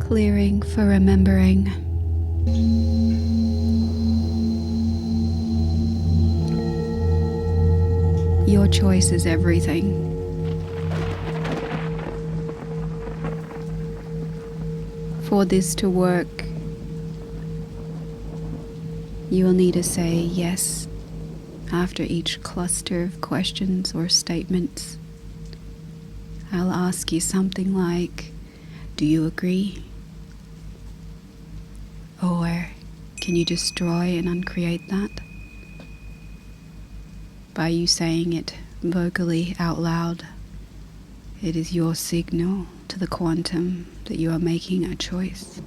clearing for remembering. Your choice is everything. For this to work, you will need to say yes after each cluster of questions or statements. I'll ask you something like, do you agree? Or can you destroy and uncreate that? By you saying it vocally out loud, it is your signal to the quantum that you are making a choice.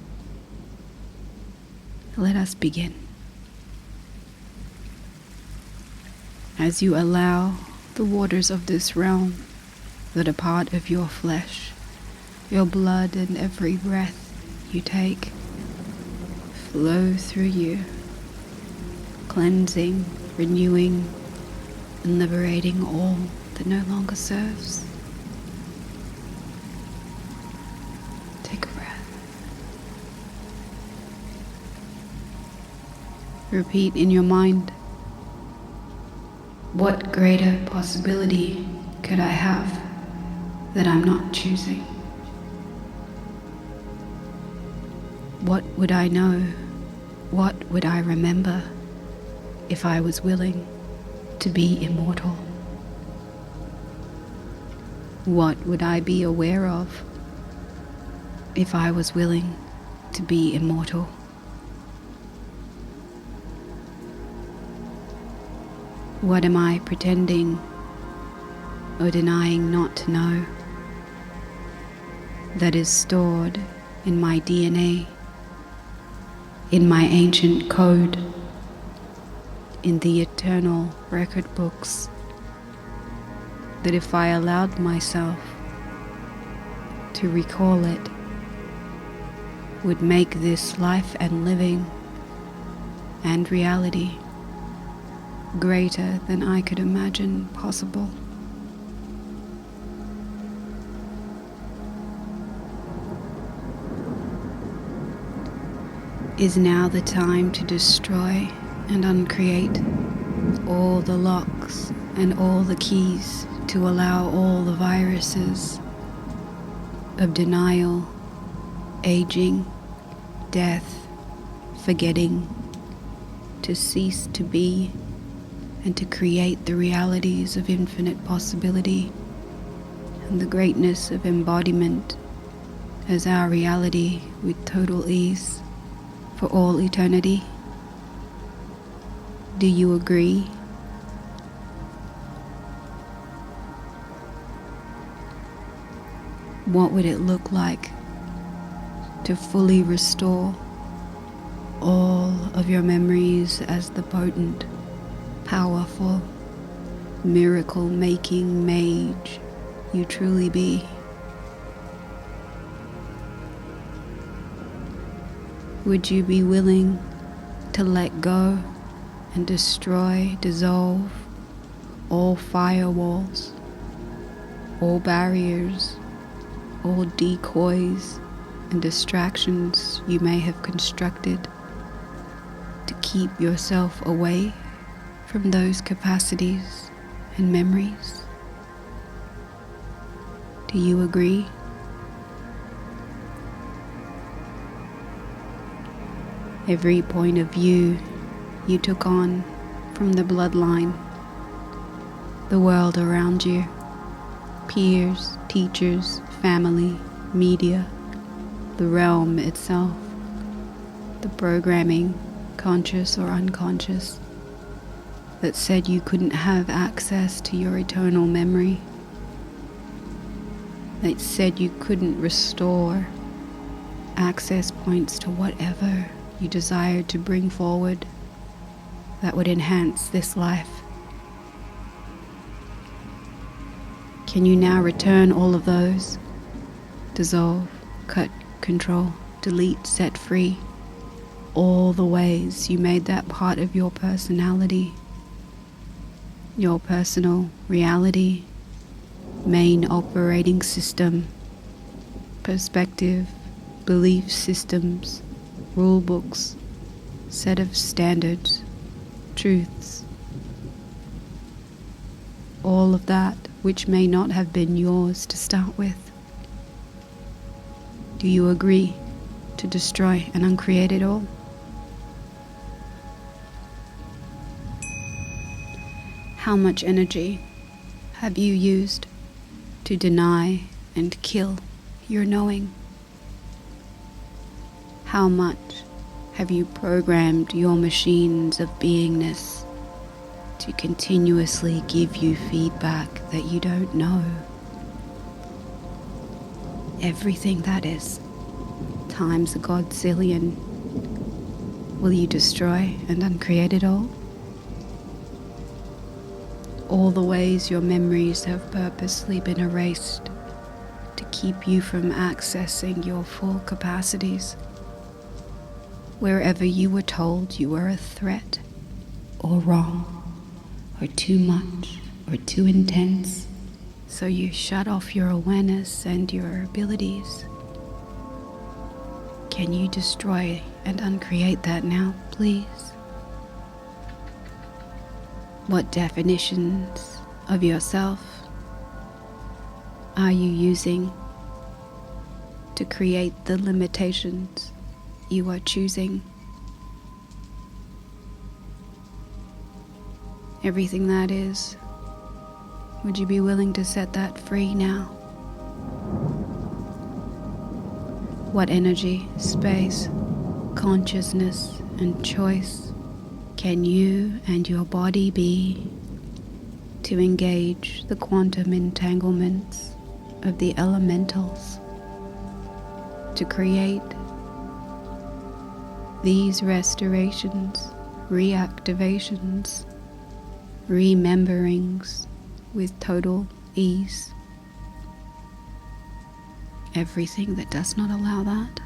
Let us begin. As you allow the waters of this realm that are part of your flesh, your blood, and every breath you take flow through you, cleansing, renewing, and liberating all that no longer serves. Take a breath. Repeat in your mind, what greater possibility could I have that I'm not choosing? What would I know? What would I remember if I was willing to be immortal? What would I be aware of if I was willing to be immortal? What am I pretending or denying not to know that is stored in my DNA, in my ancient code, in the eternal record books, that if I allowed myself to recall it, would make this life and living and reality greater than I could imagine possible? Is now the time to destroy and uncreate all the locks and all the keys to allow all the viruses of denial, aging, death, forgetting to cease to be, and to create the realities of infinite possibility and the greatness of embodiment as our reality with total ease for all eternity? Do you agree? What would it look like to fully restore all of your memories as the potent, powerful, miracle-making mage you truly be? Would you be willing to let go and destroy, dissolve all firewalls, all barriers, all decoys and distractions you may have constructed to keep yourself away from those capacities and memories? Do you agree? Every point of view you took on from the bloodline, the world around you, peers, teachers, family, media, the realm itself, the programming, conscious or unconscious, that said you couldn't have access to your eternal memory, that said you couldn't restore access points to whatever you desired to bring forward that would enhance this life. Can you now return all of those? Dissolve, cut, control, delete, set free all the ways you made that part of your personality, your personal reality, main operating system, perspective, belief systems, rule books, set of standards, truths, all of that which may not have been yours to start with. Do you agree to destroy and uncreate it all? How much energy have you used to deny and kill your knowing? How much have you programmed your machines of beingness to continuously give you feedback that you don't know? Everything that is, times a godzillion. Will you destroy and uncreate it all? All the ways your memories have purposely been erased to keep you from accessing your full capacities. Wherever you were told you were a threat, or wrong, or too much, or too intense, so you shut off your awareness and your abilities. Can you destroy and uncreate that now, please? What definitions of yourself are you using to create the limitations you are choosing? Everything that is, would you be willing to set that free now? What energy, space, consciousness, and choice can you and your body be to engage the quantum entanglements of the elementals, to create these restorations, reactivations, rememberings with total ease? Everything that does not allow that,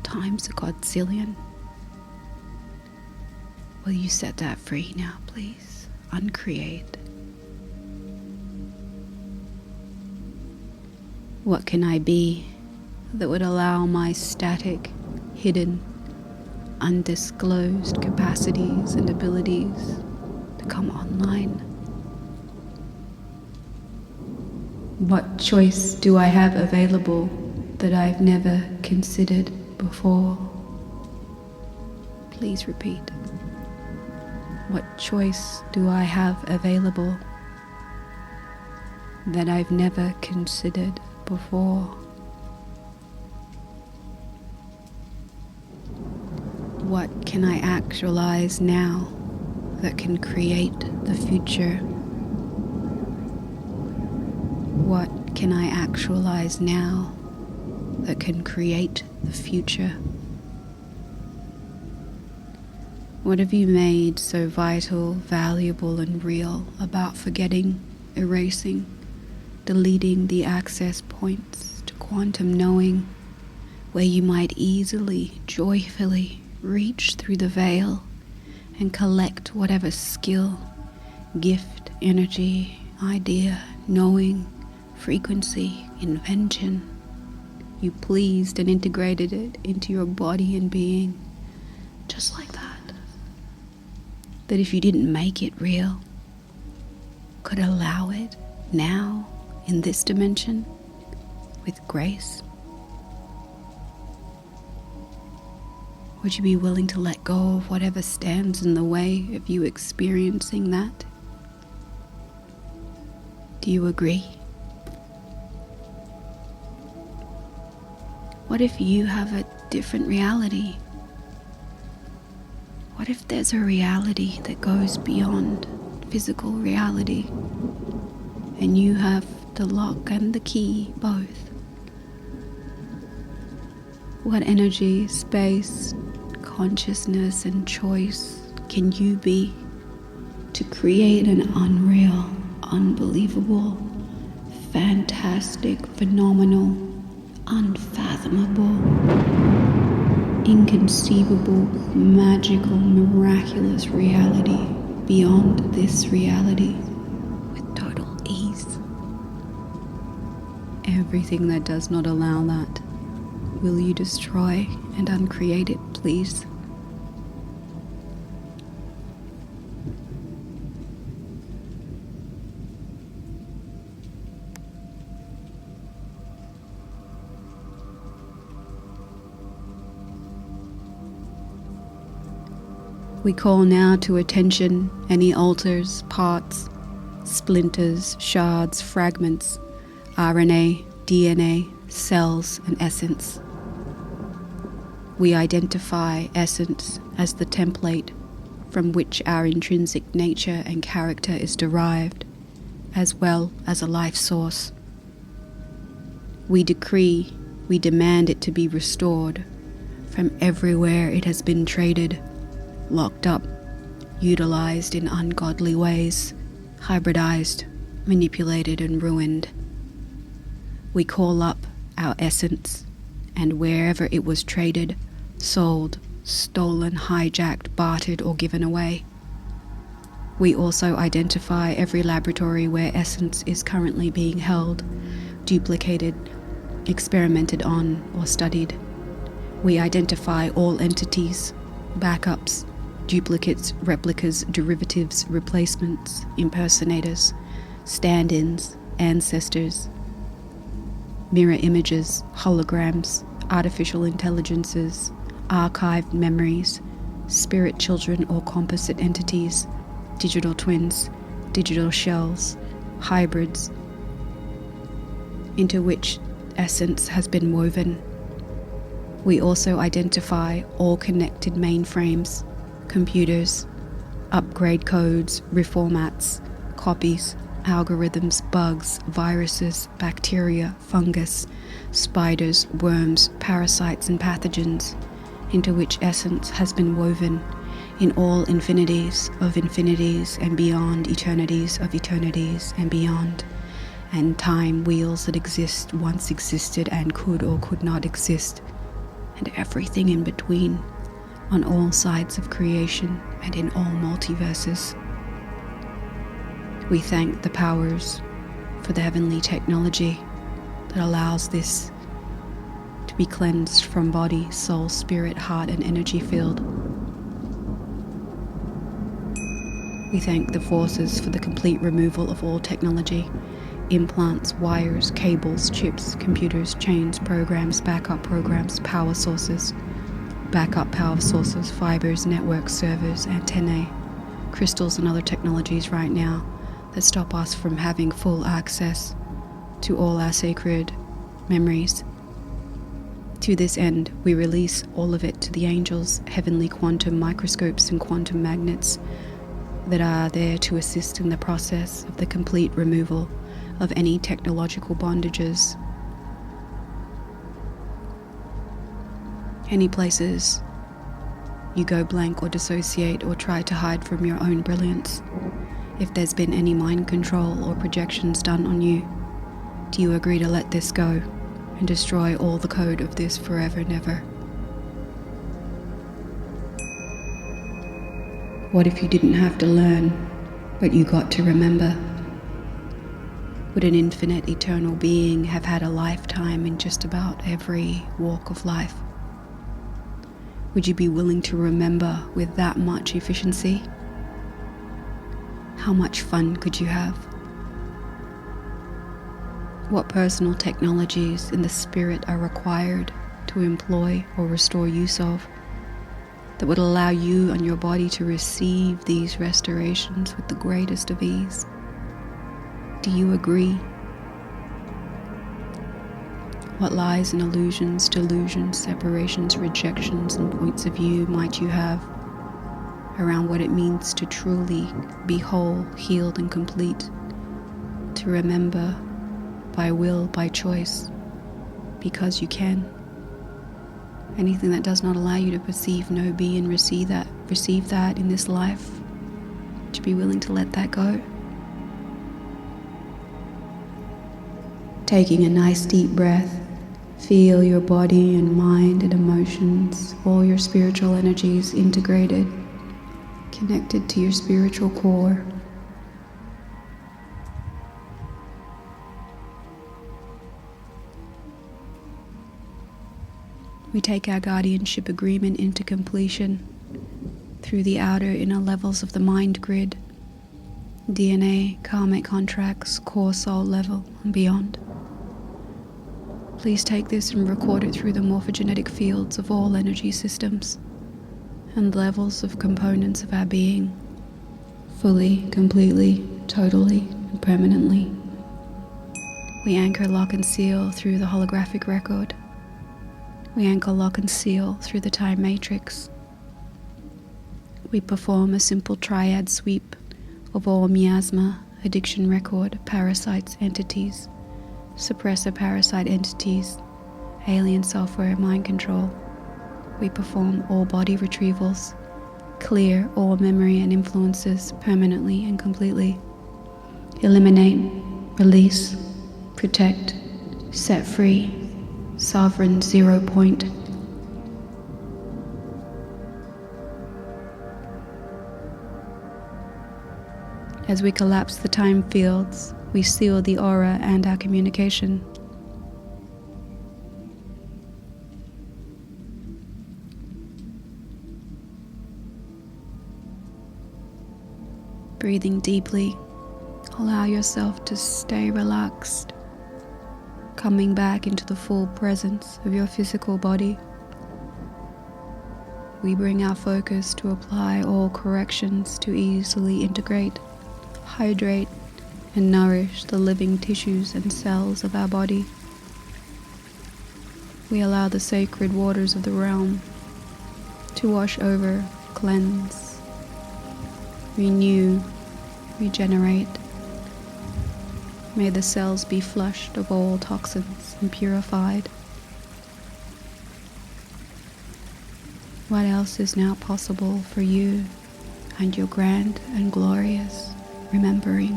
times a godzillion. Will you set that free now, please? Uncreate. What can I be that would allow my static, hidden, undisclosed capacities and abilities to come online? What choice do I have available that I've never considered before? Please repeat. What choice do I have available that I've never considered before? What can I actualize now that can create the future? What can I actualize now that can create the future? What have you made so vital, valuable, and real about forgetting, erasing, deleting the access points to quantum knowing, where you might easily, joyfully reach through the veil and collect whatever skill, gift, energy, idea, knowing, frequency, invention you pleased and integrated it into your body and being, just like that? That if you didn't make it real, could allow it now in this dimension with grace? Would you be willing to let go of whatever stands in the way of you experiencing that? Do you agree? What if you have a different reality? What if there's a reality that goes beyond physical reality, and you have the lock and the key both? What energy, space, consciousness, and choice can you be to create an unreal, unbelievable, fantastic, phenomenal, unfathomable, inconceivable, magical, miraculous reality beyond this reality with total ease? Everything that does not allow that, will you destroy and uncreate it, please? We call now to attention any altars, parts, splinters, shards, fragments, RNA, DNA, cells, and essence. We identify essence as the template from which our intrinsic nature and character is derived, as well as a life source. We decree, we demand it to be restored from everywhere it has been traded, locked up, utilized in ungodly ways, hybridized, manipulated, and ruined. We call up our essence, and wherever it was traded, sold, stolen, hijacked, bartered, or given away. We also identify every laboratory where essence is currently being held, duplicated, experimented on, or studied. We identify all entities, backups, duplicates, replicas, derivatives, replacements, impersonators, stand-ins, ancestors, mirror images, holograms, artificial intelligences, archived memories, spirit children or composite entities, digital twins, digital shells, hybrids, into which essence has been woven. We also identify all connected mainframes, computers, upgrade codes, reformats, copies, algorithms, bugs, viruses, bacteria, fungus, spiders, worms, parasites, and pathogens, into which essence has been woven in all infinities of infinities and beyond eternities of eternities and beyond, and time wheels that exist, once existed, and could or could not exist, and everything in between, on all sides of creation and in all multiverses. We thank the powers for the heavenly technology that allows this to be cleansed from body, soul, spirit, heart, and energy field. We thank the forces for the complete removal of all technology, implants, wires, cables, chips, computers, chains, programs, backup programs, power sources, backup power sources, fibers, networks, servers, antennae, crystals, and other technologies right now that stop us from having full access to all our sacred memories. To this end, we release all of it to the angels, heavenly quantum microscopes, and quantum magnets that are there to assist in the process of the complete removal of any technological bondages. Any places you go blank or dissociate or try to hide from your own brilliance, if there's been any mind control or projections done on you, do you agree to let this go and destroy all the code of this forever never? What if you didn't have to learn, but you got to remember? Would an infinite eternal being have had a lifetime in just about every walk of life? Would you be willing to remember with that much efficiency? How much fun could you have? What personal technologies in the spirit are required to employ or restore use of that would allow you and your body to receive these restorations with the greatest of ease? Do you agree? What lies and illusions, delusions, separations, rejections, and points of view might you have around what it means to truly be whole, healed, and complete, to remember by will, by choice, because you can? Anything that does not allow you to perceive, know, be, and receive that in this life, would you be willing to let that go? Taking a nice deep breath, feel your body and mind and emotions, all your spiritual energies integrated, connected to your spiritual core. We take our guardianship agreement into completion through the outer inner levels of the mind grid, DNA, karmic contracts, core soul level, and beyond. Please take this and record it through the morphogenetic fields of all energy systems and levels of components of our being, fully, completely, totally, and permanently. We anchor, lock, and seal through the holographic record. We anchor, lock, and seal through the time matrix. We perform a simple triad sweep of all miasma, addiction record, parasites, entities, suppressor parasite entities, alien software, mind control. We perform all body retrievals, clear all memory and influences permanently and completely. Eliminate, release, protect, set free, sovereign 0 point. As we collapse the time fields, we seal the aura and our communication. Breathing deeply, allow yourself to stay relaxed, coming back into the full presence of your physical body. We bring our focus to apply all corrections to easily integrate, hydrate, and nourish the living tissues and cells of our body. We allow the sacred waters of the realm to wash over, cleanse, renew, regenerate. May the cells be flushed of all toxins and purified. What else is now possible for you and your grand and glorious remembering?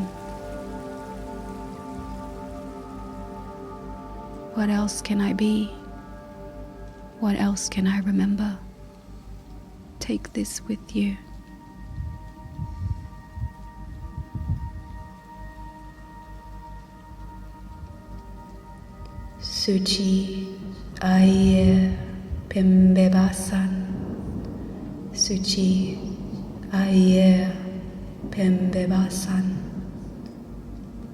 What else can I be? What else can I remember? Take this with you. Suchi Aye Pembebasan. Suchi Aye Pembebasan.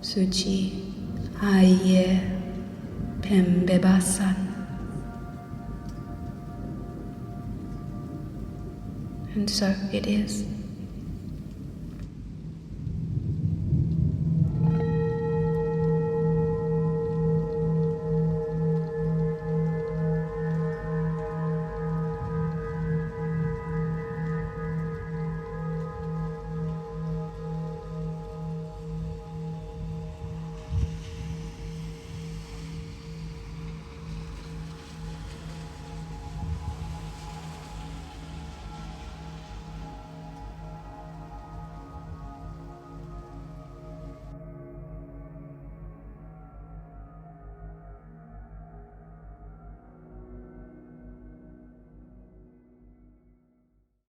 Suchi Aye Pembebasan. And so it is.